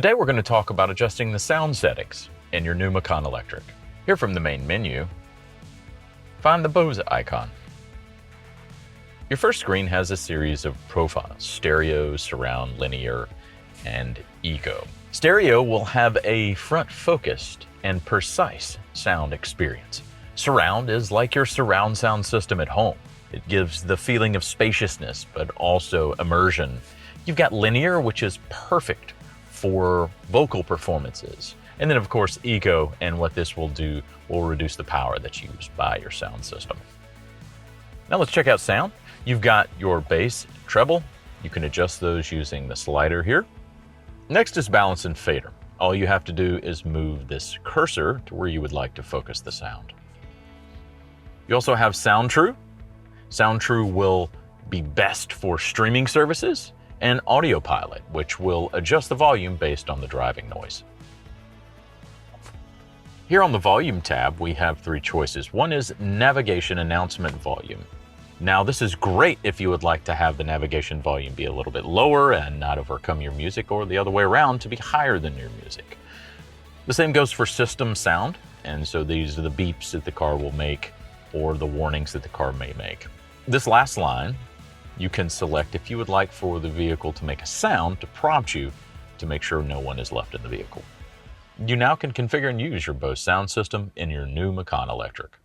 Today we're going to talk about adjusting the sound settings in your new Macan Electric. Here from the main menu, find the Bose icon. Your first screen has a series of profiles: stereo, surround, linear, and eco. Stereo will have a front-focused and precise sound experience. Surround is like your surround sound system at home. It gives the feeling of spaciousness, but also immersion. You've got linear, which is perfect for vocal performances. And then of course, eco, and what this will do will reduce the power that's used by your sound system. Now let's check out sound. You've got your bass, treble. You can adjust those using the slider here. Next is balance and fader. All you have to do is move this cursor to where you would like to focus the sound. You also have Sound True. Sound True will be best for streaming services, and Audio Pilot, which will adjust the volume based on the driving noise. Here on the Volume tab, we have three choices. One is Navigation Announcement Volume. Now, this is great if you would like to have the navigation volume be a little bit lower and not overcome your music, or the other way around, to be higher than your music. The same goes for System Sound, and so these are the beeps that the car will make or the warnings that the car may make. This last line, you can select if you would like for the vehicle to make a sound to prompt you to make sure no one is left in the vehicle. You now can configure and use your Bose sound system in your new Macan Electric.